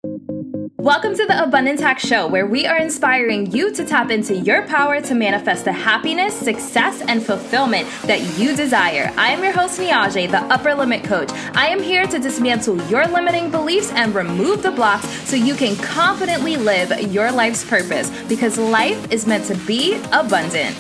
Welcome to the Abundance Hack Show, where we are inspiring you to tap into your power to manifest the happiness, success, and fulfillment that you desire. I am your host, Niajae, the Upper Limit Coach. I am here to dismantle your limiting beliefs and remove the blocks so you can confidently live your life's purpose, because life is meant to be abundant.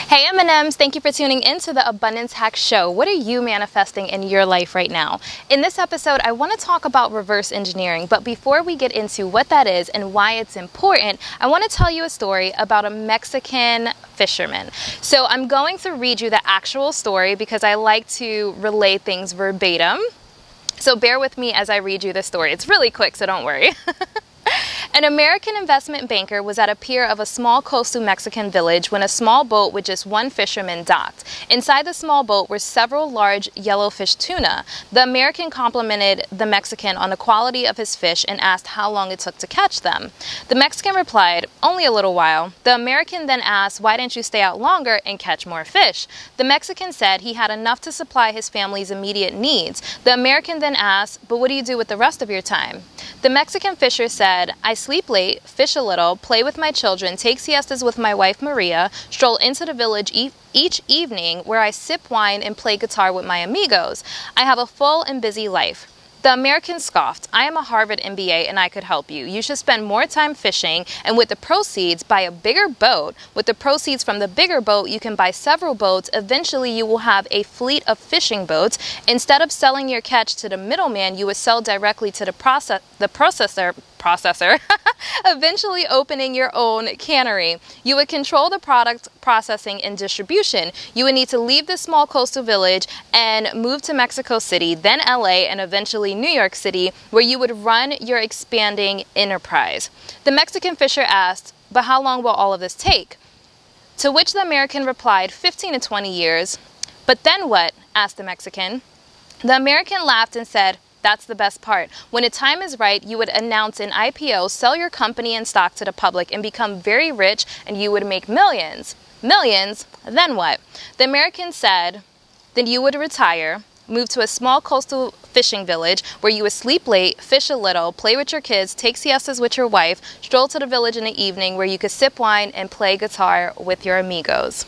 Hey M&Ms, thank you for tuning into the Abundance Hack Show. What are you manifesting in your life right now? In this episode, I want to talk about reverse engineering, but before we get into what that is and why it's important, I want to tell you a story about a Mexican fisherman. So I'm going to read you the actual story because I like to relay things verbatim. So bear with me as I read you the story. It's really quick, so don't worry. An American investment banker was at a pier of a small coastal Mexican village when a small boat with just one fisherman docked. Inside the small boat were several large yellowfish tuna. The American complimented the Mexican on the quality of his fish and asked how long it took to catch them. The Mexican replied, "Only a little while." The American then asked, "Why didn't you stay out longer and catch more fish?" The Mexican said he had enough to supply his family's immediate needs. The American then asked, "But what do you do with the rest of your time?" The Mexican fisher said, "I sleep late, fish a little, play with my children, take siestas with my wife Maria, stroll into the village each evening where I sip wine and play guitar with my amigos. I have a full and busy life." The American scoffed, "I am a Harvard MBA and I could help you. You should spend more time fishing and with the proceeds buy a bigger boat. With the proceeds from the bigger boat, you can buy several boats. Eventually, you will have a fleet of fishing boats. Instead of selling your catch to the middleman, you would sell directly to the processor, eventually opening your own cannery. You would control the product processing and distribution. You would need to leave this small coastal village and move to Mexico City, then LA, and eventually New York City, where you would run your expanding enterprise." The Mexican fisher asked, "But how long will all of this take?" To which the American replied, 15 to 20 years. "But then what?" asked the Mexican. The American laughed and said, "That's the best part. When the time is right, you would announce an IPO, sell your company and stock to the public, and become very rich, and you would make millions." "Millions? Then what?" The American said, "Then you would retire, move to a small coastal fishing village where you would sleep late, fish a little, play with your kids, take siestas with your wife, stroll to the village in the evening where you could sip wine and play guitar with your amigos."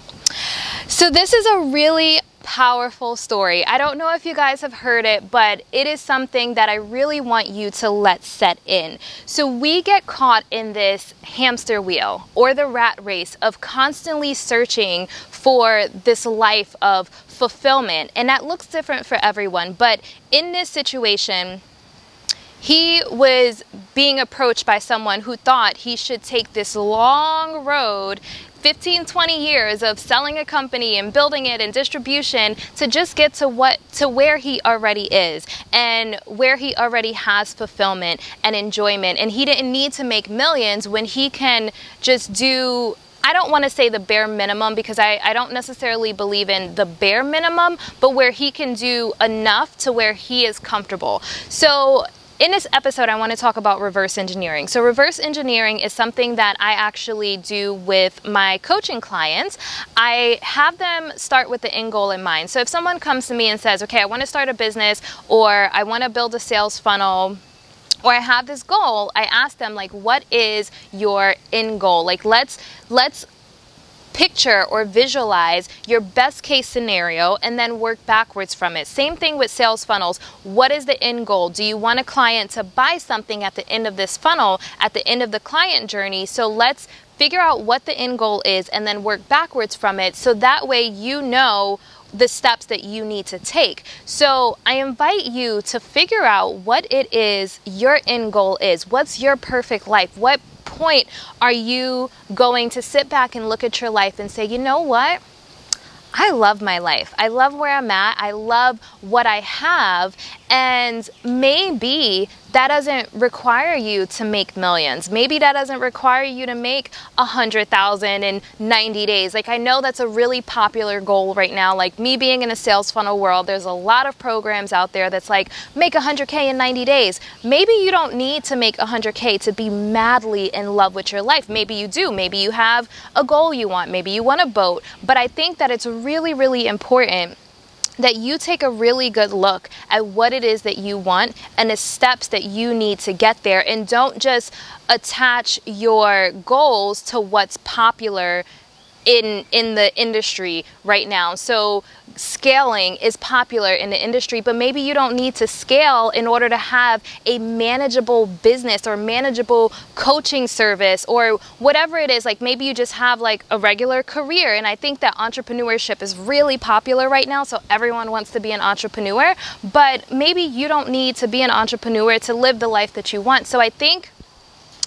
So this is a really powerful story. I don't know if you guys have heard it, but it is something that I really want you to let set in. So we get caught in this hamster wheel or the rat race of constantly searching for this life of fulfillment, and that looks different for everyone. But in this situation, he was being approached by someone who thought he should take this long road, 15, 20 years of selling a company and building it and distribution to just get to where he already is and where he already has fulfillment and enjoyment. And he didn't need to make millions when he can just do, I don't want to say the bare minimum because I don't necessarily believe in the bare minimum, but where he can do enough to where he is comfortable. So in this episode, I want to talk about reverse engineering. So reverse engineering is something that I actually do with my coaching clients. I have them start with the end goal in mind. So if someone comes to me and says, "Okay, I want to start a business," or "I want to build a sales funnel," or "I have this goal," I ask them, like, what is your end goal? Like, let's picture or visualize your best case scenario and then work backwards from it. Same thing with sales funnels. What is the end goal? Do you want a client to buy something at the end of this funnel, at the end of the client journey? So let's figure out what the end goal is and then work backwards from it, so that way you know the steps that you need to take. So I invite you to figure out what it is your end goal is. What's your perfect life? What point are you going to sit back and look at your life and say, "You know what? I love my life. I love where I'm at. I love what I have." And maybe that doesn't require you to make millions. Maybe that doesn't require you to make 100,000 in 90 days. Like, I know that's a really popular goal right now. Like, me being in a sales funnel world, there's a lot of programs out there that's like, make 100K in 90 days. Maybe you don't need to make 100K to be madly in love with your life. Maybe you do. Maybe you have a goal you want. Maybe you want a boat. But I think that it's really, really important that you take a really good look at what it is that you want and the steps that you need to get there, and don't just attach your goals to what's popular in the industry right now. So scaling is popular in the industry, but maybe you don't need to scale in order to have a manageable business or manageable coaching service or whatever it is. Like maybe you just have like a regular career. And I think that entrepreneurship is really popular right now. So everyone wants to be an entrepreneur, but maybe you don't need to be an entrepreneur to live the life that you want. So I think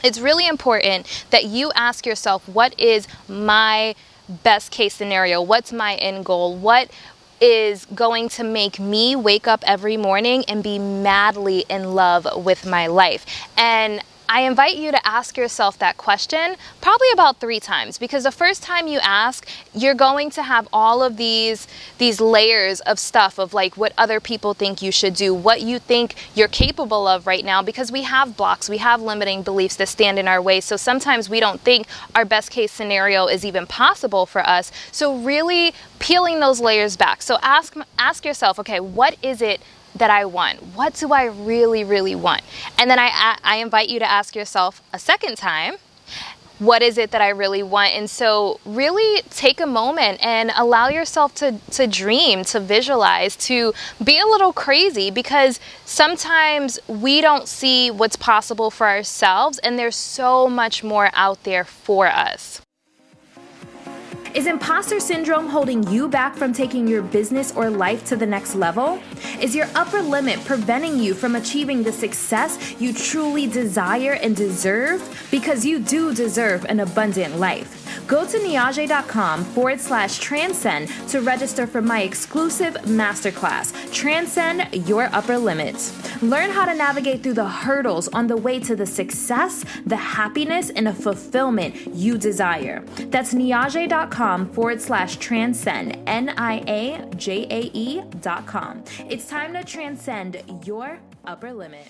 it's really important that you ask yourself, what is my best case scenario? What's my end goal? What is going to make me wake up every morning and be madly in love with my life? And I invite you to ask yourself that question probably about 3 times, because the first time you ask, you're going to have all of these layers of stuff of like what other people think you should do, what you think you're capable of right now, because we have blocks, we have limiting beliefs that stand in our way. So sometimes we don't think our best case scenario is even possible for us. So really peeling those layers back. So ask yourself, okay, what is it that I want? What do I really, really want? And then I invite you to ask yourself a second time, what is it that I really want? And so really take a moment and allow yourself to dream, to visualize, to be a little crazy, because sometimes we don't see what's possible for ourselves, and there's so much more out there for us. Is imposter syndrome holding you back from taking your business or life to the next level? Is your upper limit preventing you from achieving the success you truly desire and deserve? Because you do deserve an abundant life. Go to Niajae.com/transcend to register for my exclusive masterclass, Transcend Your Upper Limits. Learn how to navigate through the hurdles on the way to the success, the happiness, and the fulfillment you desire. That's Niajae.com/transcend, Niajae.com. It's time to transcend your upper limit.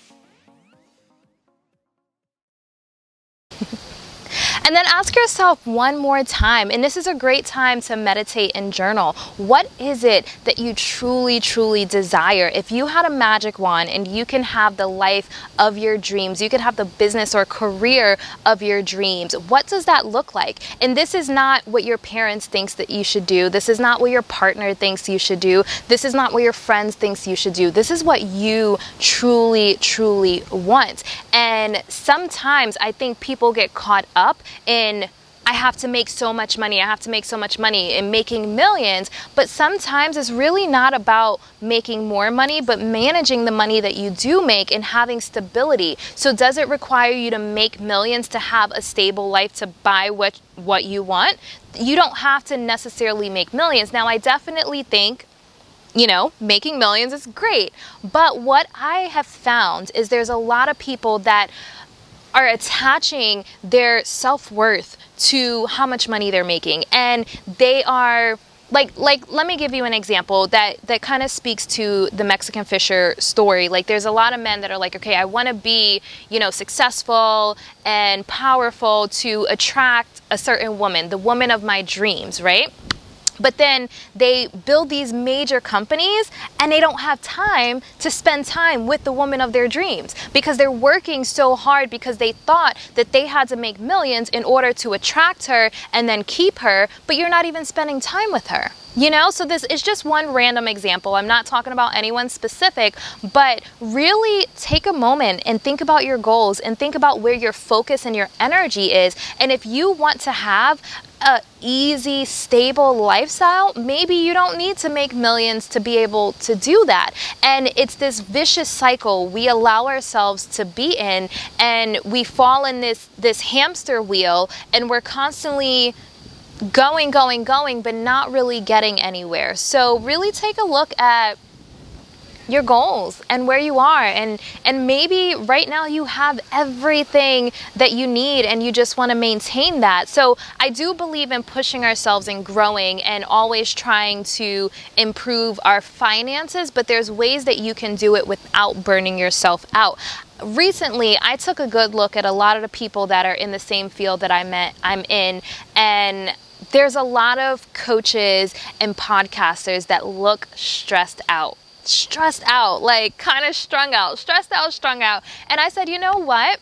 And then ask yourself one more time, and this is a great time to meditate and journal. What is it that you truly, truly desire? If you had a magic wand and you can have the life of your dreams, you could have the business or career of your dreams, what does that look like? And this is not what your parents thinks that you should do. This is not what your partner thinks you should do. This is not what your friends thinks you should do. This is what you truly, truly want. And sometimes I think people get caught up in, I have to make so much money, I have to make so much money, and making millions. But sometimes it's really not about making more money, but managing the money that you do make and having stability. So does it require you to make millions to have a stable life, to buy what you want? You don't have to necessarily make millions. Now, I definitely think, you know, making millions is great. But what I have found is there's a lot of people that are attaching their self-worth to how much money they're making. And they are like let me give you an example that kind of speaks to the Mexican fisher story. Like there's a lot of men that are like, okay, I want to be, you know, successful and powerful to attract a certain woman, the woman of my dreams, right? But then they build these major companies and they don't have time to spend time with the woman of their dreams because they're working so hard because they thought that they had to make millions in order to attract her and then keep her, but you're not even spending time with her. You know, so this is just one random example. I'm not talking about anyone specific, but really take a moment and think about your goals and think about where your focus and your energy is. And if you want to have a easy, stable lifestyle, maybe you don't need to make millions to be able to do that. And it's this vicious cycle we allow ourselves to be in, and we fall in this hamster wheel, and we're constantly going, but not really getting anywhere. So really take a look at your goals and where you are, and maybe right now you have everything that you need and you just want to maintain that. So I do believe in pushing ourselves and growing and always trying to improve our finances, but there's ways that you can do it without burning yourself out. Recently, I took a good look at a lot of the people that are in the same field that I'm in, and there's a lot of coaches and podcasters that look stressed out, like kind of strung out, strung out. And I said, you know what?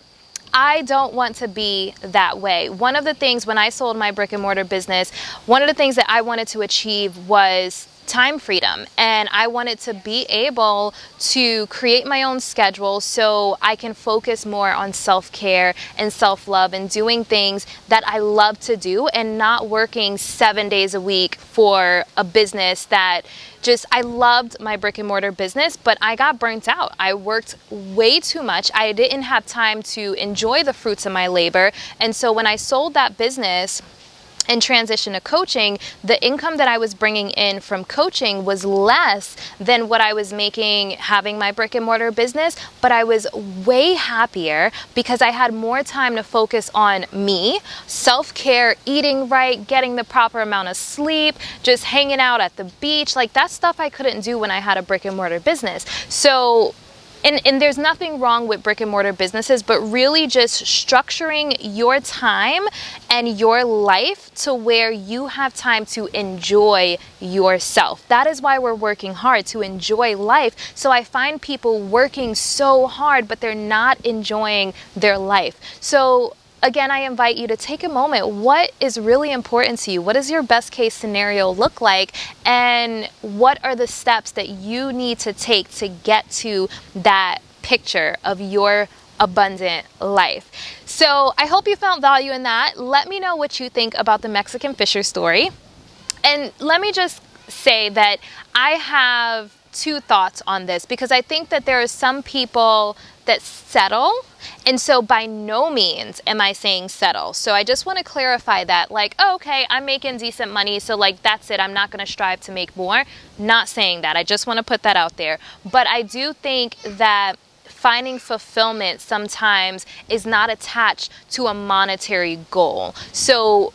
I don't want to be that way. One of the things when I sold my brick and mortar business, one of the things that I wanted to achieve was time freedom. And I wanted to be able to create my own schedule so I can focus more on self-care and self-love and doing things that I love to do and not working 7 days a week for a business that I loved my brick and mortar business, but I got burnt out. I worked way too much. I didn't have time to enjoy the fruits of my labor. And so when I sold that business and transition to coaching, the income that I was bringing in from coaching was less than what I was making having my brick and mortar business, but I was way happier because I had more time to focus on me, self-care, eating right, getting the proper amount of sleep, just hanging out at the beach. Like, that stuff I couldn't do when I had a brick and mortar business. So And there's nothing wrong with brick and mortar businesses, but really just structuring your time and your life to where you have time to enjoy yourself. That is why we're working hard, to enjoy life. So I find people working so hard, but they're not enjoying their life. So again, I invite you to take a moment. What is really important to you? What does your best case scenario look like? And what are the steps that you need to take to get to that picture of your abundant life? So I hope you found value in that. Let me know what you think about the Mexican fisher story. And let me just say that I have two thoughts on this, because I think that there are some people that settle, and so by no means am I saying settle. So I just want to clarify that, like, oh, okay, I'm making decent money, so like that's it, I'm not going to strive to make more. Not saying that. I just want to put that out there. But I do think that finding fulfillment sometimes is not attached to a monetary goal. So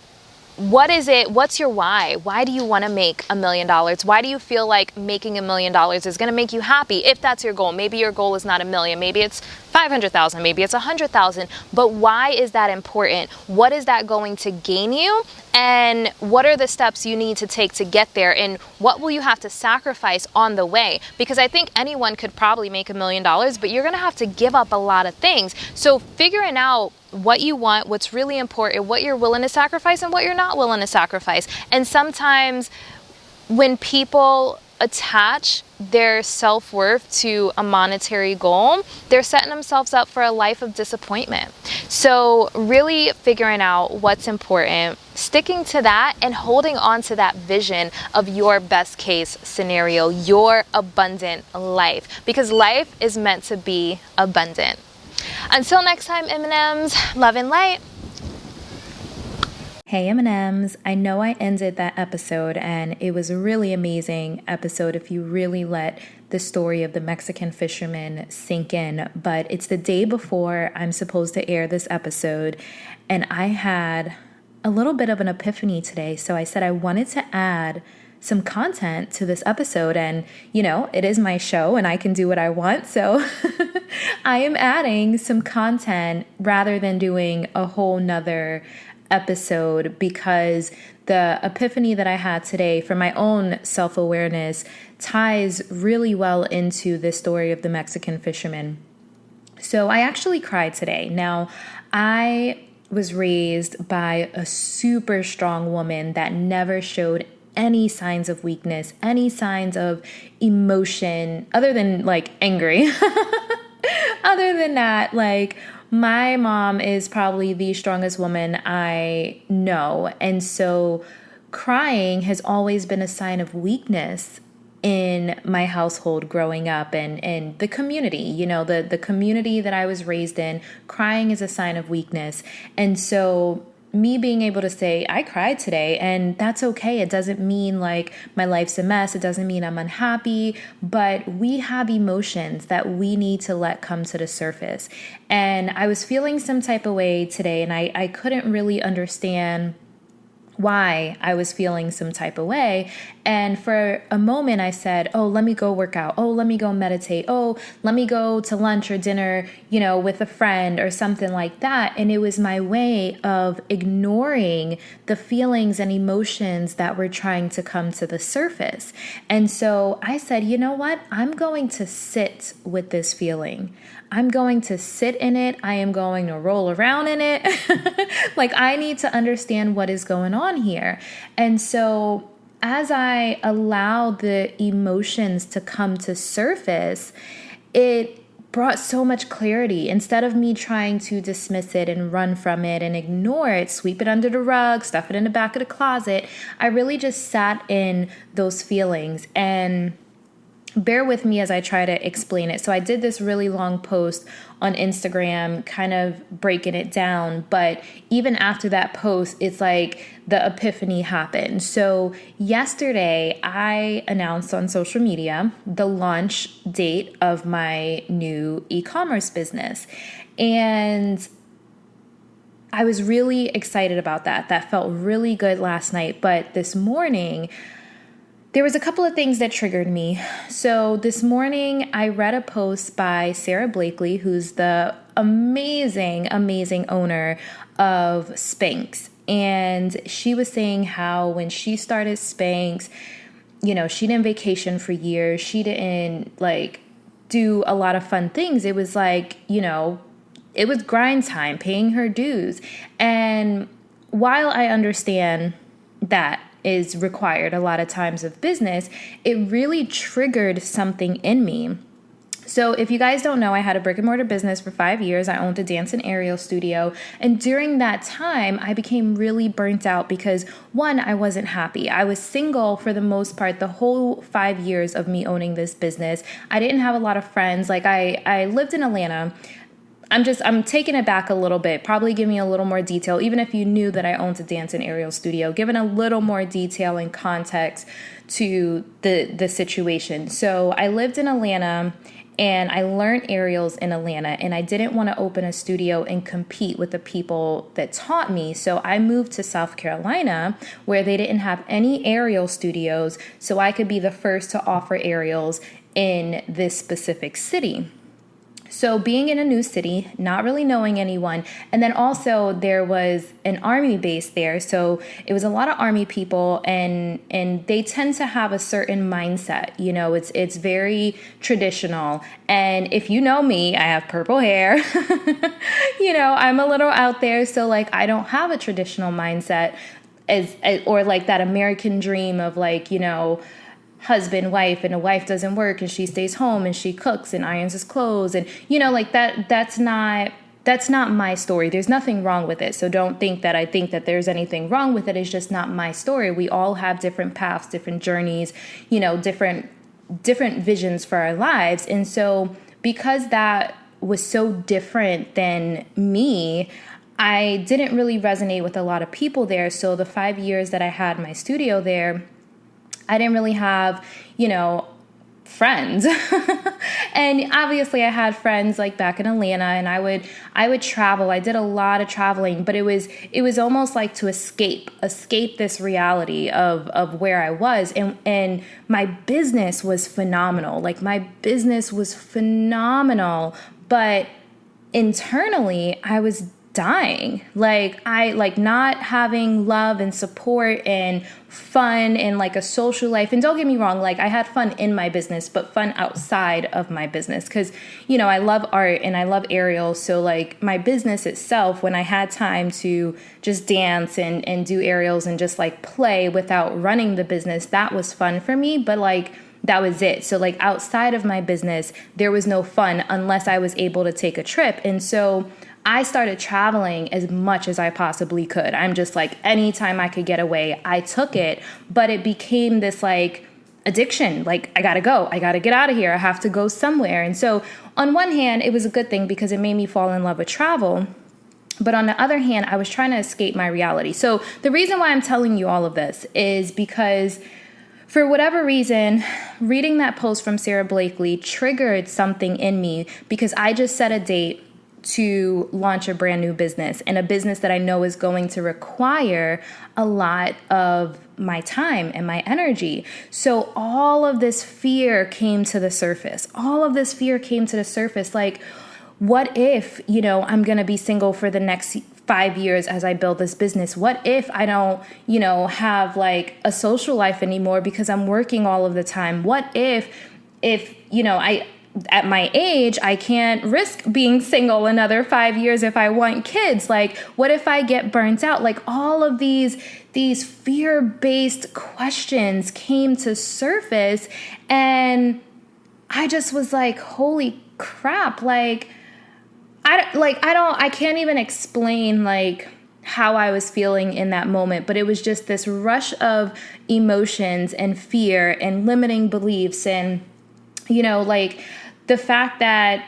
what is it? What's your why? Why do you want to make $1 million? Why do you feel like making $1 million is going to make you happy? If that's your goal, maybe your goal is not 1 million, maybe it's 500,000, maybe it's 100,000. But why is that important? What is that going to gain you? And what are the steps you need to take to get there? And what will you have to sacrifice on the way? Because I think anyone could probably make $1 million, but you're going to have to give up a lot of things. So figuring out what you want, what's really important, what you're willing to sacrifice and what you're not willing to sacrifice. And sometimes when people attach their self-worth to a monetary goal, they're setting themselves up for a life of disappointment. So really figuring out what's important, sticking to that, and holding on to that vision of your best case scenario, your abundant life, because life is meant to be abundant. Until next time, M&Ms, love and light. Hey M&Ms, I know I ended that episode and it was a really amazing episode if you really let the story of the Mexican fisherman sink in, but it's the day before I'm supposed to air this episode and I had a little bit of an epiphany today, so I said I wanted to add some content to this episode, and you know, it is my show and I can do what I want, so I am adding some content rather than doing a whole nother episode, because the epiphany that I had today for my own self-awareness ties really well into the story of the Mexican fisherman. So I actually cried today. Now, I was raised by a super strong woman that never showed any signs of weakness, any signs of emotion other than like angry. Other than that, like, my mom is probably the strongest woman I know. And so crying has always been a sign of weakness in my household growing up and the community, you know, the community that I was raised in. Crying is a sign of weakness. And so me being able to say, I cried today, and that's okay. It doesn't mean like my life's a mess. It doesn't mean I'm unhappy, but we have emotions that we need to let come to the surface. And I was feeling some type of way today, and I couldn't really understand why I was feeling some type of way. And for a moment I said, oh, let me go work out. Oh, let me go meditate. Oh, let me go to lunch or dinner, with a friend or something like that. And it was my way of ignoring the feelings and emotions that were trying to come to the surface. And so I said, you know what? I'm going to sit with this feeling. I'm going to sit in it. I am going to roll around in it. Like, I need to understand what is going on here. And so as I allow the emotions to come to surface, it brought so much clarity. Instead of me trying to dismiss it and run from it and ignore it, sweep it under the rug, stuff it in the back of the closet, I really just sat in those feelings. And bear with me as I try to explain it. So I did this really long post on Instagram, kind of breaking it down. But even after that post, it's like the epiphany happened. So yesterday, I announced on social media the launch date of my new e-commerce business. And I was really excited about that. That felt really good last night. But this morning, there was a couple of things that triggered me. So this morning, I read a post by Sarah Blakely, who's the amazing, amazing owner of Spanx. And she was saying how when she started Spanx, she didn't vacation for years. She didn't do a lot of fun things. It was it was grind time, paying her dues. And while I understand that is required a lot of times of business, it really triggered something in me. So if you guys don't know, I had a brick and mortar business for 5 years. I owned a dance and aerial studio. And during that time, I became really burnt out because, one, I wasn't happy. I was single for the most part, the whole 5 years of me owning this business. I didn't have a lot of friends. I lived in Atlanta. I'm taking it back a little bit, probably giving a little more detail, even if you knew that I owned a dance and aerial studio, giving a little more detail and context to the situation. So I lived in Atlanta and I learned aerials in Atlanta, and I didn't want to open a studio and compete with the people that taught me. So I moved to South Carolina where they didn't have any aerial studios, so I could be the first to offer aerials in this specific city. So being in a new city, not really knowing anyone, and then also there was an army base there. So it was a lot of army people, and they tend to have a certain mindset. It's very traditional. And if you know me, I have purple hair. I'm a little out there. So I don't have a traditional mindset or that American dream of husband, wife, and a wife doesn't work and she stays home and she cooks and irons his clothes. And, that's not my story. There's nothing wrong with it. So don't think that I think that there's anything wrong with it. It's just not my story. We all have different paths, different journeys, different visions for our lives. And so because that was so different than me, I didn't really resonate with a lot of people there. So the 5 years that I had my studio there, I didn't really have, friends. And obviously I had friends back in Atlanta, and I would travel. I did a lot of traveling, but it was almost like to escape this reality of where I was. And my business was phenomenal. My business was phenomenal, but internally I was dying. Not having love and support and fun and a social life. And don't get me wrong, I had fun in my business, but fun outside of my business. Because, I love art and I love aerials. So my business itself, when I had time to just dance and do aerials and just play without running the business, that was fun for me. But that was it. So outside of my business, there was no fun unless I was able to take a trip. And so I started traveling as much as I possibly could. I'm just anytime I could get away, I took it. But it became this addiction. I gotta go. I gotta get out of here. I have to go somewhere. And so on one hand, it was a good thing because it made me fall in love with travel. But on the other hand, I was trying to escape my reality. So the reason why I'm telling you all of this is because for whatever reason, reading that post from Sarah Blakely triggered something in me because I just set a date to launch a brand new business, and a business that I know is going to require a lot of my time and my energy. So all of this fear came to the surface. Like, what if, I'm going to be single for the next 5 years as I build this business? What if I don't, have like a social life anymore because I'm working all of the time? What if at my age, I can't risk being single another 5 years if I want kids? Like, what if I get burnt out? Like, all of these fear-based questions came to surface, and I just was like, holy crap. I can't even explain like how I was feeling in that moment, but it was just this rush of emotions and fear and limiting beliefs, and the fact that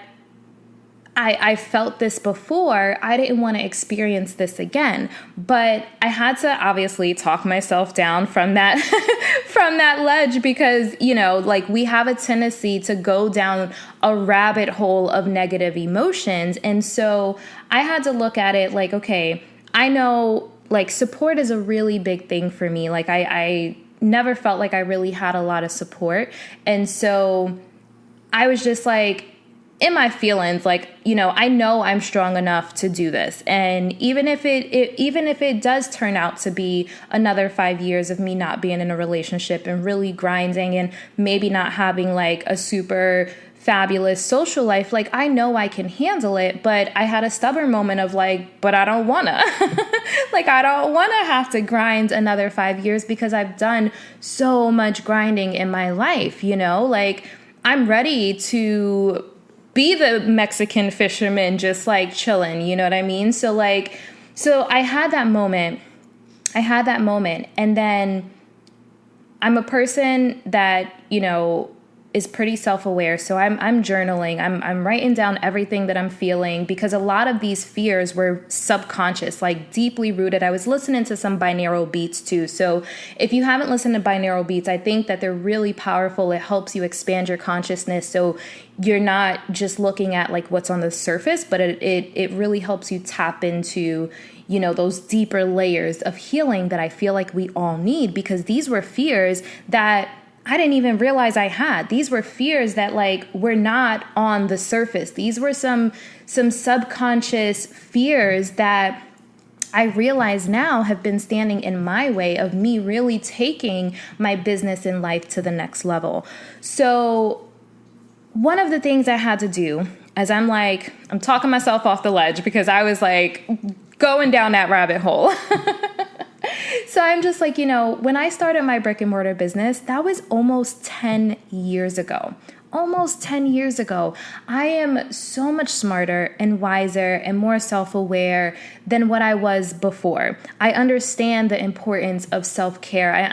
I felt this before, I didn't want to experience this again. But I had to obviously talk myself down from that from that ledge, because we have a tendency to go down a rabbit hole of negative emotions. And so I had to look at it like, okay, I know like support is a really big thing for me. Like I never felt like I really had a lot of support. And so I was just like, in my feelings, like, I know I'm strong enough to do this. And even if it does turn out to be another 5 years of me not being in a relationship and really grinding and maybe not having like a super fabulous social life, like, I know I can handle it. But I had a stubborn moment of like, but I don't wanna, like, I don't wanna have to grind another 5 years because I've done so much grinding in my life, like, I'm ready to be the Mexican fisherman, just like chilling, you know what I mean? So I had that moment. And then I'm a person that, is pretty self-aware. So I'm journaling. I'm writing down everything that I'm feeling, because a lot of these fears were subconscious, like deeply rooted. I was listening to some binaural beats too. So if you haven't listened to binaural beats, I think that they're really powerful. It helps you expand your consciousness. So you're not just looking at like what's on the surface, but it really helps you tap into, those deeper layers of healing that I feel like we all need, because these were fears that I didn't even realize I had. These were fears that like were not on the surface. These were some subconscious fears that I realize now have been standing in my way of me really taking my business and life to the next level. So one of the things I had to do, as I'm talking myself off the ledge because I was like going down that rabbit hole. So I'm just like, when I started my brick and mortar business, that was almost 10 years ago. Almost 10 years ago. I am so much smarter and wiser and more self-aware than what I was before. I understand the importance of self-care. I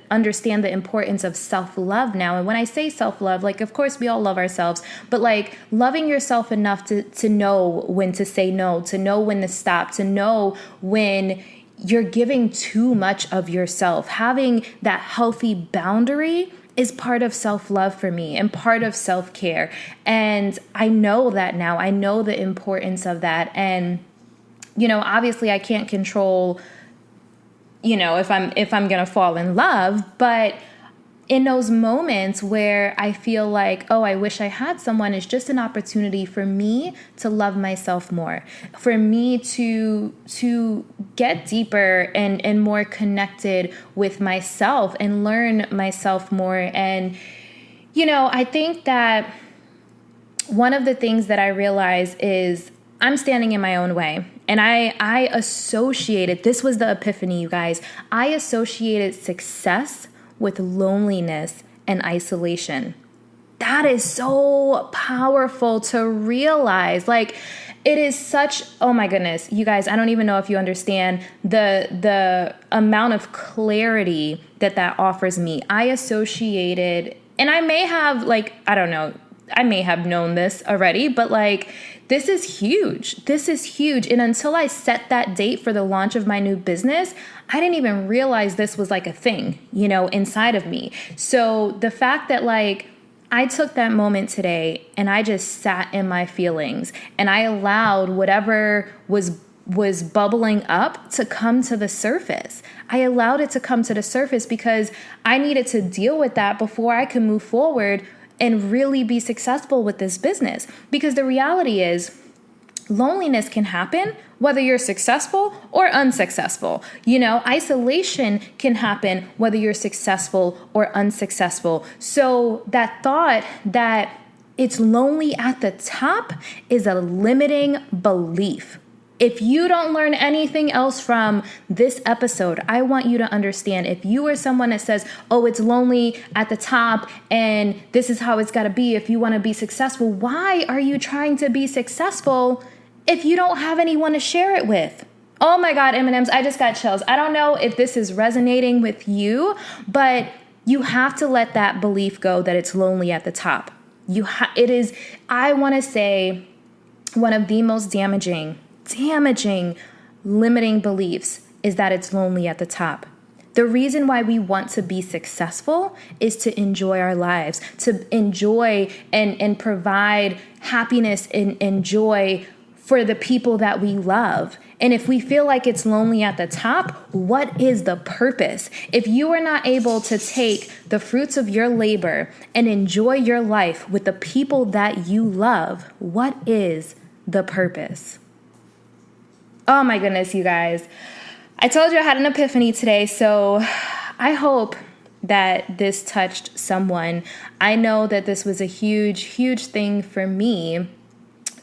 understand the importance of self-love now. And when I say self-love, like, of course we all love ourselves, but like loving yourself enough to know when to say no, to know when to stop, to know when you're giving too much of yourself. Having that healthy boundary is part of self-love for me and part of self-care. And I know that now. I know the importance of that. And, obviously I can't control, if I'm going to fall in love, but in those moments where I feel like, oh, I wish I had someone, it's just an opportunity for me to love myself more, for me to get deeper and more connected with myself and learn myself more. And, I think that one of the things that I realize is I'm standing in my own way. And I associated, this was the epiphany, you guys, I associated success with loneliness and isolation. That is so powerful to realize. Like, it is such, oh my goodness, you guys, I don't even know if you understand the amount of clarity that offers me. I associated, and I may have I may have known this already, but like, this is huge. This is huge. And until I set that date for the launch of my new business, I didn't even realize this was like a thing, inside of me. So the fact that like I took that moment today and I just sat in my feelings and I allowed whatever was bubbling up to come to the surface. I allowed it to come to the surface because I needed to deal with that before I could move forward and really be successful with this business. Because the reality is, loneliness can happen whether you're successful or unsuccessful. Isolation can happen whether you're successful or unsuccessful. So that thought that it's lonely at the top is a limiting belief. If you don't learn anything else from this episode, I want you to understand, if you are someone that says, oh, it's lonely at the top and this is how it's got to be if you want to be successful, why are you trying to be successful if you don't have anyone to share it with? Oh my God, M&Ms, I just got chills. I don't know if this is resonating with you, but you have to let that belief go that it's lonely at the top. It is, I want to say, one of the most damaging, limiting beliefs is that it's lonely at the top. The reason why we want to be successful is to enjoy our lives, to enjoy and provide happiness and joy for the people that we love. And if we feel like it's lonely at the top, what is the purpose? If you are not able to take the fruits of your labor and enjoy your life with the people that you love, what is the purpose? Oh my goodness, you guys. I told you I had an epiphany today, so I hope that this touched someone. I know that this was a huge, huge thing for me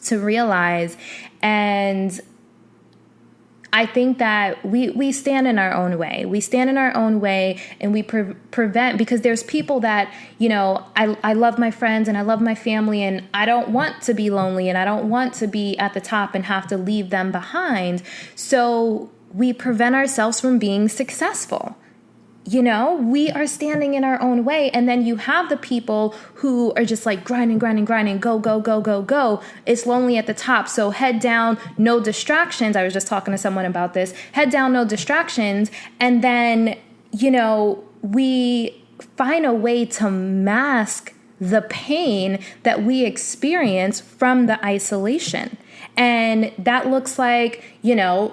to realize, and I think that we stand in our own way. We stand in our own way and we prevent, because there's people that, I love my friends and I love my family and I don't want to be lonely and I don't want to be at the top and have to leave them behind. So we prevent ourselves from being successful. We are standing in our own way. And then you have the people who are just like grinding, go, go, go, go, go. It's lonely at the top. So head down, no distractions. I was just talking to someone about this. Head down, no distractions. And then, we find a way to mask the pain that we experience from the isolation. And that looks like,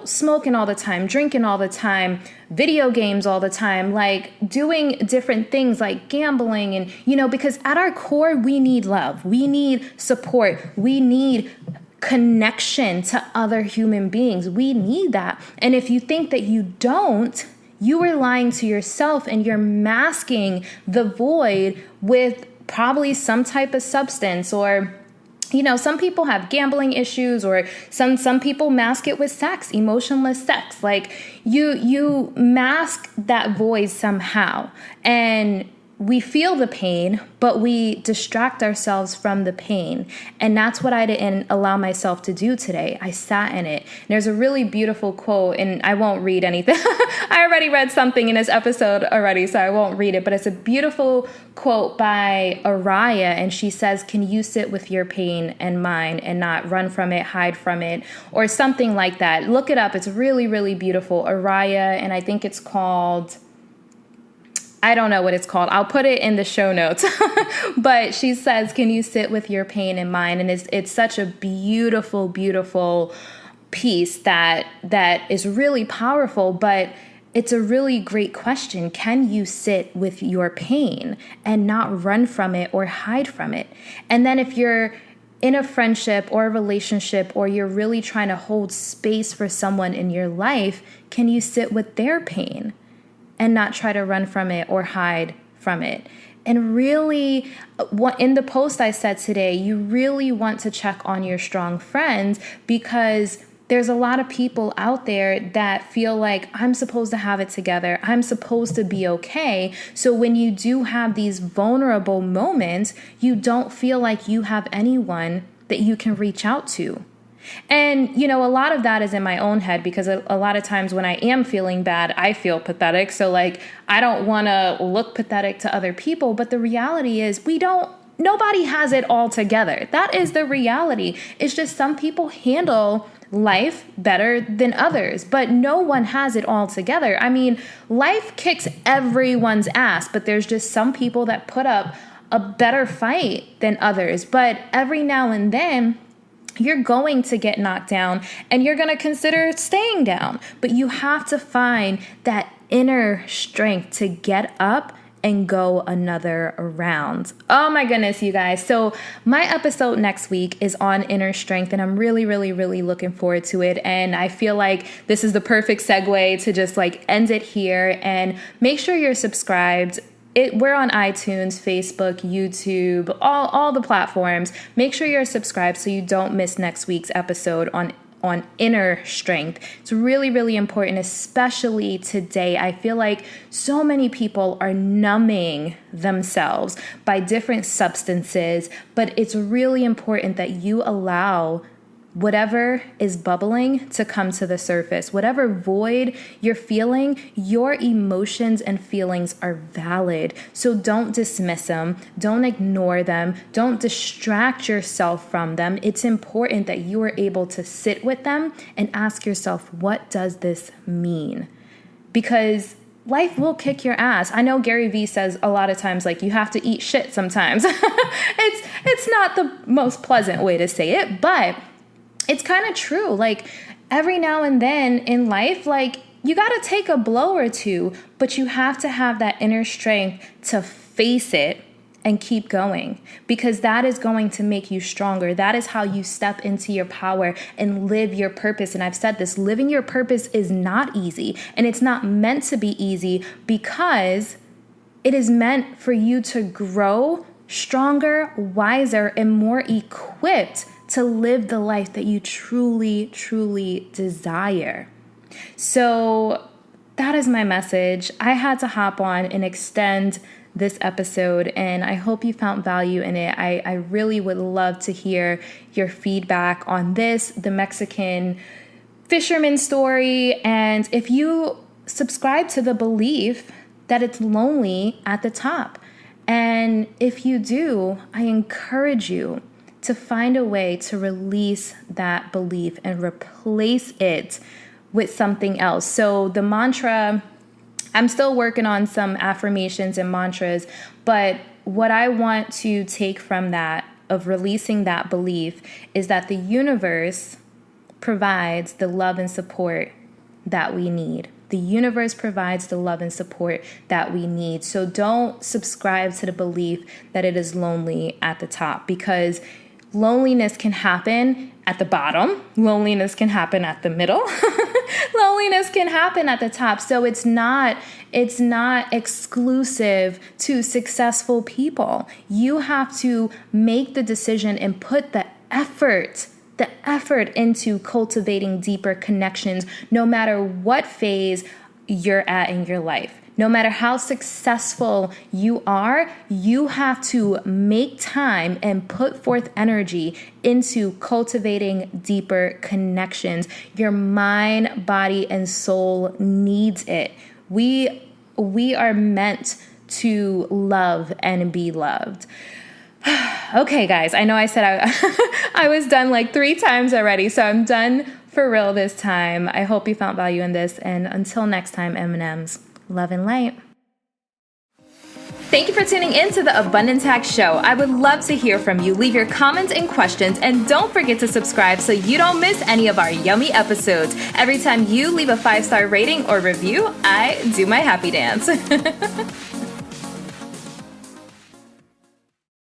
smoking all the time, drinking all the time, video games all the time, like doing different things like gambling and, because at our core, we need love. We need support. We need connection to other human beings. We need that. And if you think that you don't, you are lying to yourself and you're masking the void with probably some type of substance, or some people have gambling issues, or some people mask it with sex, emotionless sex. Like you mask that void somehow, and we feel the pain, but we distract ourselves from the pain. And that's what I didn't allow myself to do today. I sat in it. And there's a really beautiful quote, and I won't read anything. I already read something in this episode already, so I won't read it. But it's a beautiful quote by Oriah, and she says, "Can you sit with your pain and mine and not run from it, hide from it," or something like that. Look it up. It's really, really beautiful. Oriah, and I think it's called, I don't know what it's called. I'll put it in the show notes. But she says, "Can you sit with your pain and mine?" And it's such a beautiful, beautiful piece that is really powerful, but it's a really great question. Can you sit with your pain and not run from it or hide from it? And then if you're in a friendship or a relationship, or you're really trying to hold space for someone in your life, can you sit with their pain and not try to run from it or hide from it? And really, in the post I said today, you really want to check on your strong friends, because there's a lot of people out there that feel like, I'm supposed to have it together. I'm supposed to be okay. So when you do have these vulnerable moments, you don't feel like you have anyone that you can reach out to. And, a lot of that is in my own head, because a lot of times when I am feeling bad, I feel pathetic. So I don't want to look pathetic to other people. But the reality is nobody has it all together. That is the reality. It's just some people handle life better than others, but no one has it all together. I mean, life kicks everyone's ass, but there's just some people that put up a better fight than others. But every now and then, you're going to get knocked down and you're going to consider staying down. But you have to find that inner strength to get up and go another round. Oh my goodness, you guys. So my episode next week is on inner strength, and I'm really, really, really looking forward to it. And I feel like this is the perfect segue to just like end it here. And make sure you're subscribed. We're on iTunes, Facebook, YouTube, all the platforms. Make sure you're subscribed so you don't miss next week's episode on inner strength. It's really, really important, especially today. I feel like so many people are numbing themselves by different substances, but it's really important that you allow whatever is bubbling to come to the surface. Whatever void you're feeling, your emotions and feelings are valid. So don't dismiss them. Don't ignore them. Don't distract yourself from them. It's important that you are able to sit with them and ask yourself, what does this mean? Because life will kick your ass. I know Gary Vee says a lot of times, like, you have to eat shit sometimes. It's not the most pleasant way to say it, but it's kind of true. Like, every now and then in life, like, you got to take a blow or two, but you have to have that inner strength to face it and keep going, because that is going to make you stronger. That is how you step into your power and live your purpose. And I've said this, living your purpose is not easy, and it's not meant to be easy, because it is meant for you to grow stronger, wiser, and more equipped to live the life that you truly, truly desire. So that is my message. I had to hop on and extend this episode, and I hope you found value in it. I really would love to hear your feedback on this, the Mexican fisherman story, and if you subscribe to the belief that it's lonely at the top. And if you do, I encourage you to find a way to release that belief and replace it with something else. So the mantra, I'm still working on some affirmations and mantras, but what I want to take from that, of releasing that belief, is that the universe provides the love and support that we need. The universe provides the love and support that we need. So don't subscribe to the belief that it is lonely at the top, because loneliness can happen at the bottom. Loneliness can happen at the middle. Loneliness can happen at the top. So it's not exclusive to successful people. You have to make the decision and put the effort into cultivating deeper connections, no matter what phase you're at in your life. No matter how successful you are, you have to make time and put forth energy into cultivating deeper connections. Your mind, body, and soul needs it. We are meant to love and be loved. Okay, guys, I know I said I was done like 3 times already, so I'm done for real this time. I hope you found value in this, and until next time, M&Ms. Love and light. Thank you for tuning in to the Abundance Hack Show. I would love to hear from you. Leave your comments and questions, and don't forget to subscribe so you don't miss any of our yummy episodes. Every time you leave a 5-star rating or review, I do my happy dance.